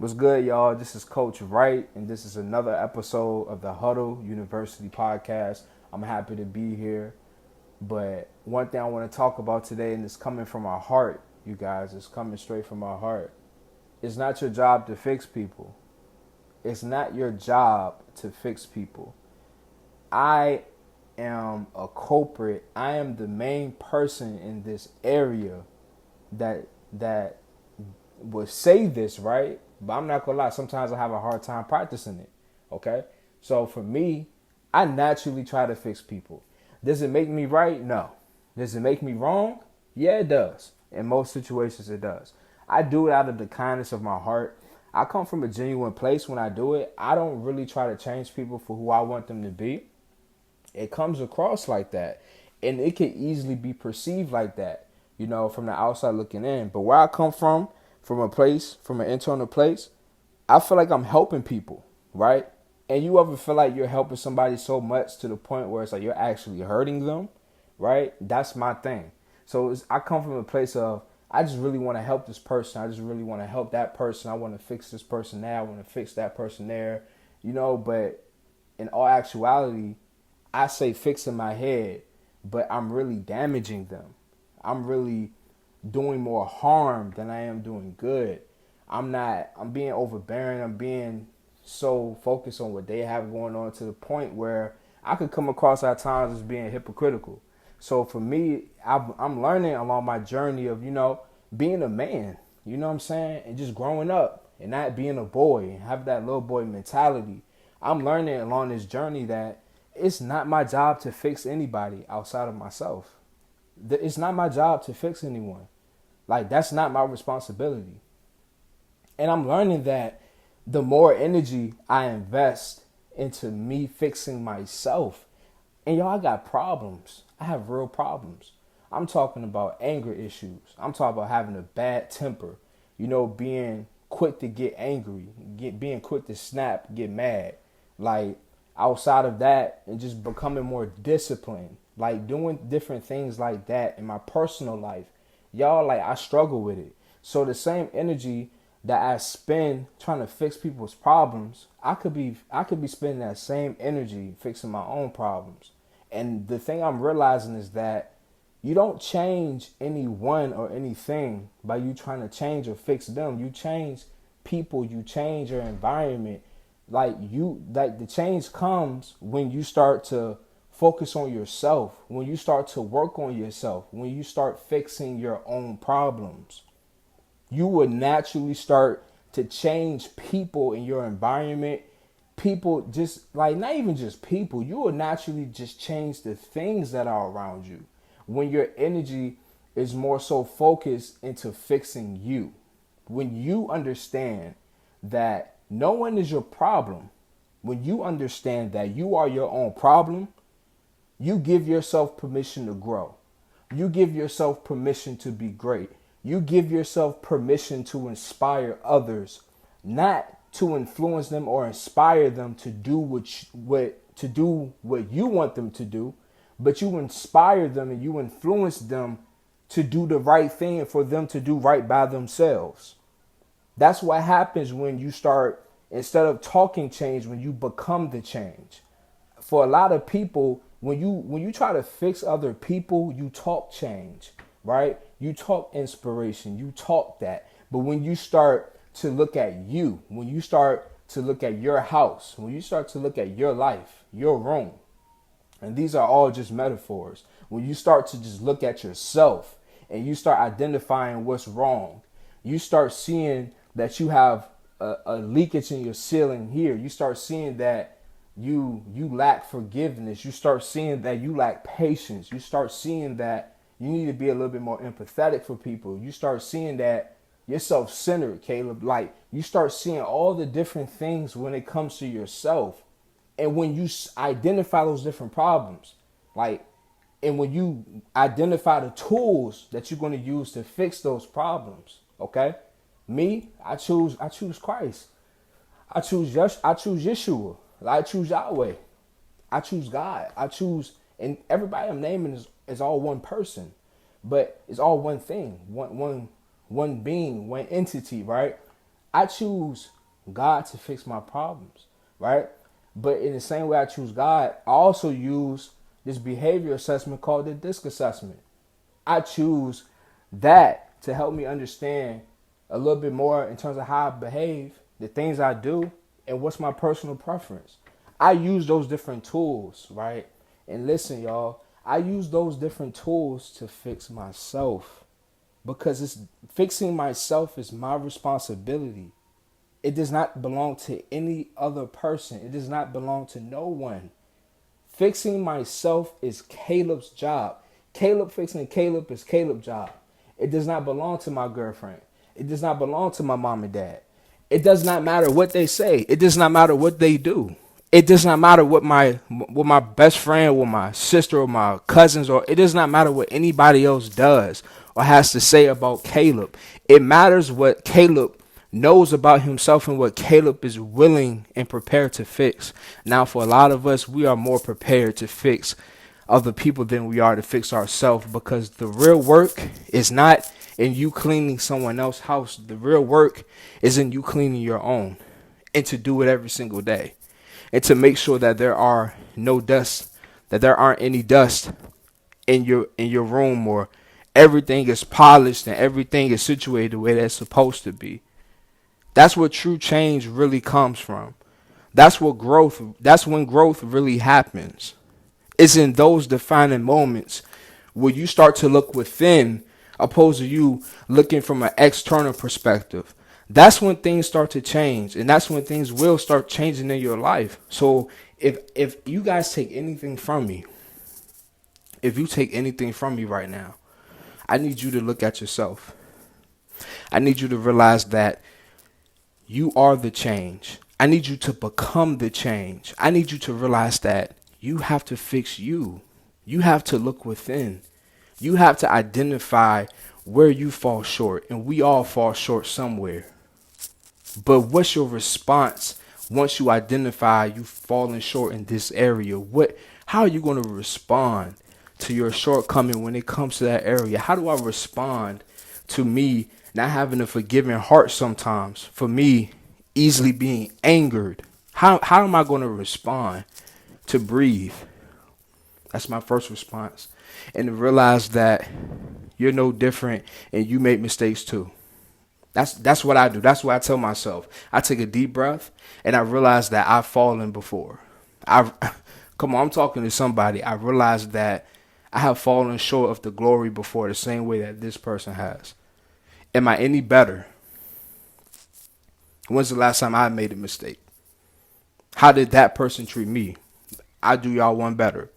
What's good, y'all? This is Coach Wright, and this is another episode of the Huddle University podcast. I'm happy to be here. But one thing I want to talk about today, and it's coming from our heart, you guys, it's coming straight from our heart. It's not your job to fix people. It's not your job to fix people. I am a culprit. I am the main person in this area that would say this, right? But I'm not gonna lie, sometimes I have a hard time practicing it. Okay? So for me, I naturally try to fix people. Does it make me right? No. Does it make me wrong? Yeah, it does. In most situations it does. I do it out of the kindness of my heart. I come from a genuine place when I do it. I don't really try to change people for who I want them to be. It comes across like that. And it can easily be perceived like that, from the outside looking in. But where I come from a place, from an internal place, I feel like I'm helping people, right? And you ever feel like you're helping somebody so much to the point where it's like you're actually hurting them, right? That's my thing. So I come from a place of, I just really want to help this person. I just really want to help that person. I want to fix this person there. I want to fix that person there, but in all actuality, I say fix in my head, but I'm really damaging them. I'm really doing more harm than I am doing good. I'm being overbearing. I'm being so focused on what they have going on to the point where I could come across at times as being hypocritical. So for me, I'm learning along my journey of, being a man, you know what I'm saying? And just growing up and not being a boy and have that little boy mentality. I'm learning along this journey that it's not my job to fix anybody outside of myself. It's not my job to fix anyone. Like, that's not my responsibility. And I'm learning that the more energy I invest into me fixing myself, and y'all, I got problems. I have real problems. I'm talking about anger issues. I'm talking about having a bad temper, being quick to get angry, being quick to snap, get mad. Like, outside of that, and just becoming more disciplined, like doing different things like that in my personal life. Y'all, like, I struggle with it. So the same energy that I spend trying to fix people's problems, I could be spending that same energy fixing my own problems. And the thing I'm realizing is that you don't change anyone or anything by you trying to change or fix them. You change people, you change your environment. Like the change comes when you start to focus on yourself, when you start to work on yourself, when you start fixing your own problems. You would naturally start to change people in your environment. People, just like, not even just people, you will naturally just change the things that are around you when your energy is more so focused into fixing you. When you understand that no one is your problem, when you understand that you are your own problem, you give yourself permission to grow. You give yourself permission to be great. You give yourself permission to inspire others, not to influence them or inspire them to do what you want them to do, but you inspire them and you influence them to do the right thing and for them to do right by themselves. That's what happens when you start, instead of talking change, when you become the change. For a lot of people, when you try to fix other people, you talk change, right? You talk inspiration, you talk that. But when you start to look at you, when you start to look at your house, when you start to look at your life, your room, and these are all just metaphors, when you start to just look at yourself and you start identifying what's wrong, you start seeing that you have a leakage in your ceiling here. You start seeing that you lack forgiveness. You start seeing that you lack patience. You start seeing that you need to be a little bit more empathetic for people. You start seeing that you're self-centered, Caleb. Like, you start seeing all the different things when it comes to yourself. And when you identify those different problems, and when you identify the tools that you're going to use to fix those problems, okay? Me, I choose Christ. I choose Yeshua. I choose Yahweh. I choose God. And everybody I'm naming is all one person, but it's all one thing, one being, one entity, right? I choose God to fix my problems, right? But in the same way I choose God, I also use this behavior assessment called the DISC assessment. I choose that to help me understand a little bit more in terms of how I behave, the things I do, and what's my personal preference. I use those different tools, right? And listen, y'all, I use those different tools to fix myself because it's fixing myself is my responsibility. It does not belong to any other person. It does not belong to no one. Fixing myself is Caleb's job. Caleb fixing Caleb is Caleb's job. It does not belong to my girlfriend. It does not belong to my mom and dad. It does not matter what they say. It does not matter what they do. It does not matter what my best friend, or my sister, or my cousins, or it does not matter what anybody else does or has to say about Caleb. It matters what Caleb knows about himself and what Caleb is willing and prepared to fix. Now, for a lot of us, we are more prepared to fix other people than we are to fix ourselves, because the real work is not in you cleaning someone else's house. The real work is in you cleaning your own, and to do it every single day, and to make sure that there are no dust, that there aren't any dust in your room, or everything is polished and everything is situated the way that's supposed to be. That's what true change really comes from. That's when growth really happens. It's in those defining moments where you start to look within opposed to you looking from an external perspective. That's when things start to change, and that's when things will start changing in your life. So if you guys take anything from me, if you take anything from me right now, I need you to look at yourself. I need you to realize that you are the change. I need you to become the change. I need you to realize that you have to fix you. You have to look within. You have to identify where you fall short. And we all fall short somewhere. But what's your response once you identify you falling short in this area? How are you going to respond to your shortcoming when it comes to that area? How do I respond to me not having a forgiving heart sometimes? For me, easily being angered. How am I going to respond? To breathe. That's my first response. And to realize that you're no different and you make mistakes too. That's what I do. That's what I tell myself. I take a deep breath and I realize that I've fallen before. Come on, I'm talking to somebody. I realize that I have fallen short of the glory before, the same way that this person has. Am I any better? When's the last time I made a mistake? How did that person treat me? I do y'all one better.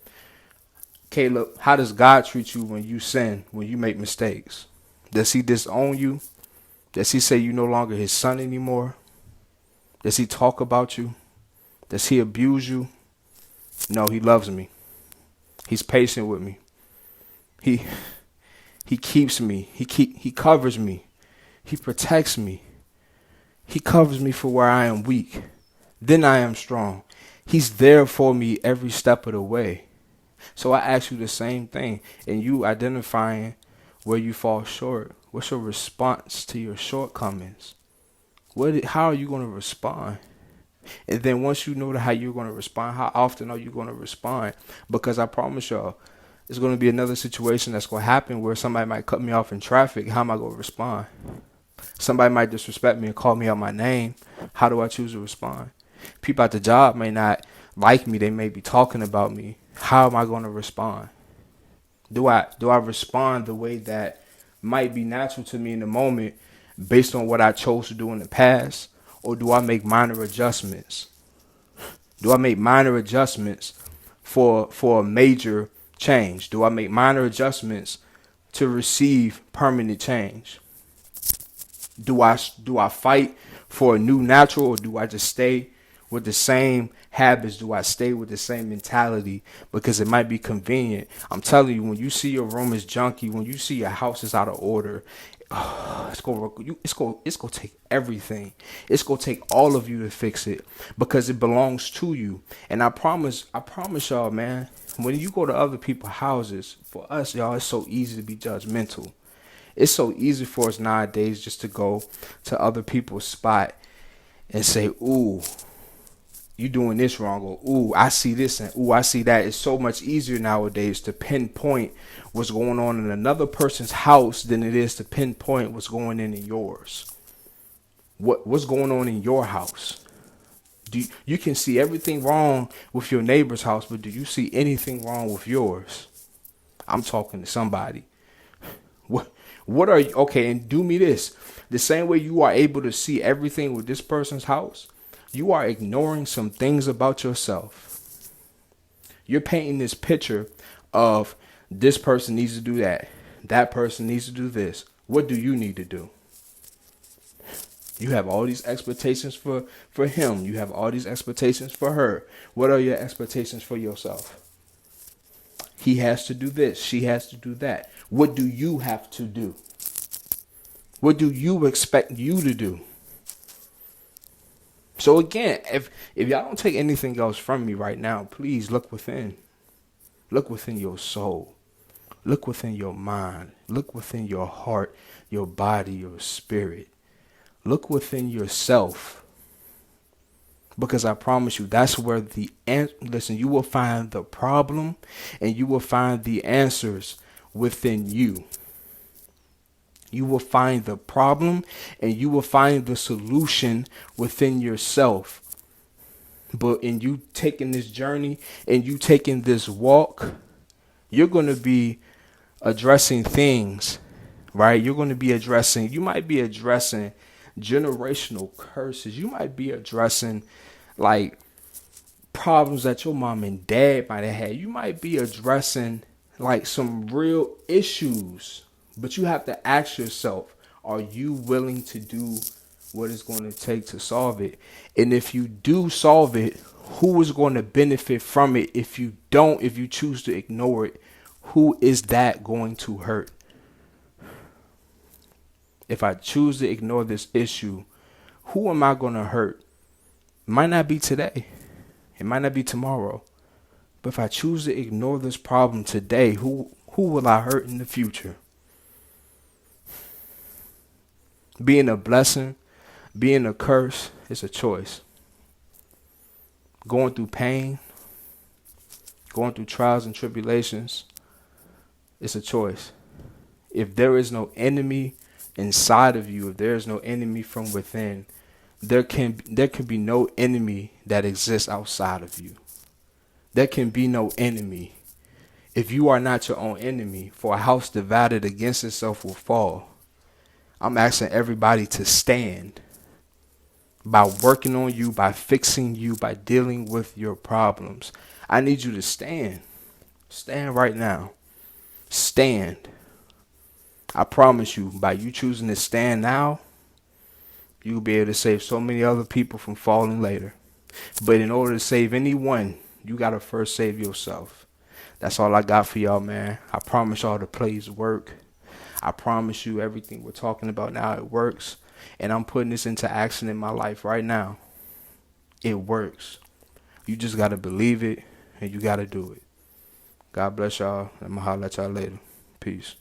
Caleb, how does God treat you when you sin, when you make mistakes? Does he disown you? Does he say you're no longer his son anymore? Does he talk about you? Does he abuse you? No, he loves me. He's patient with me. He keeps me. He covers me. He protects me. He covers me for where I am weak. Then I am strong. He's there for me every step of the way. So I ask you the same thing, and you identifying where you fall short. What's your response to your shortcomings? How are you going to respond? And then once you know how you're going to respond, how often are you going to respond? Because I promise y'all, there's going to be another situation that's going to happen where somebody might cut me off in traffic. How am I going to respond? Somebody might disrespect me and call me out my name. How do I choose to respond? People at the job may not like me. They may be talking about me. How am I going to respond? Do I respond the way that might be natural to me in the moment based on what I chose to do in the past? Or do I make minor adjustments? Do I make minor adjustments for a major change? Do I make minor adjustments to receive permanent change? Do I fight for a new natural, or do I just stay with the same habits? Do I stay with the same mentality because it might be convenient? I'm telling you, when you see your room is junky, when you see your house is out of order, it's gonna take everything. It's gonna take all of you to fix it because it belongs to you. And I promise y'all, man, when you go to other people's houses, for us, y'all, it's so easy to be judgmental. It's so easy for us nowadays just to go to other people's spot and say, ooh, you doing this wrong, or ooh, I see this, and ooh, I see that. It's so much easier nowadays to pinpoint what's going on in another person's house than it is to pinpoint what's going in yours. What's going on in your house? You can see everything wrong with your neighbor's house, but do you see anything wrong with yours? I'm talking to somebody. What are you, okay, and do me this. The same way you are able to see everything with this person's house, you are ignoring some things about yourself. You're painting this picture of this person needs to do that. That person needs to do this. What do you need to do? You have all these expectations for him. You have all these expectations for her. What are your expectations for yourself? He has to do this. She has to do that. What do you have to do? What do you expect you to do? So again, if y'all don't take anything else from me right now, please look within. Look within your soul. Look within your mind. Look within your heart, your body, your spirit. Look within yourself. Because I promise you, that's where you will find the problem and you will find the answers within you. You will find the problem and you will find the solution within yourself. But in you taking this journey and you taking this walk, you're going to be addressing things, right? You might be addressing generational curses. You might be addressing like problems that your mom and dad might have had. You might be addressing like some real issues. But you have to ask yourself, are you willing to do what it's going to take to solve it? And if you do solve it, who is going to benefit from it? If you don't, if you choose to ignore it, who is that going to hurt? If I choose to ignore this issue, who am I going to hurt? It might not be today. It might not be tomorrow. But if I choose to ignore this problem today, who will I hurt in the future? Being a blessing, being a curse, is a choice. Going through pain, going through trials and tribulations, it's a choice. If there is no enemy inside of you, if there is no enemy from within, there can be no enemy that exists outside of you. There can be no enemy. If you are not your own enemy, for a house divided against itself will fall. I'm asking everybody to stand by working on you, by fixing you, by dealing with your problems. I need you to stand. Stand right now. Stand. I promise you, by you choosing to stand now, you'll be able to save so many other people from falling later. But in order to save anyone, you got to first save yourself. That's all I got for y'all, man. I promise y'all the plays work. I promise you everything we're talking about now, it works. And I'm putting this into action in my life right now. It works. You just got to believe it and you got to do it. God bless y'all. I'm going to holler at y'all later. Peace.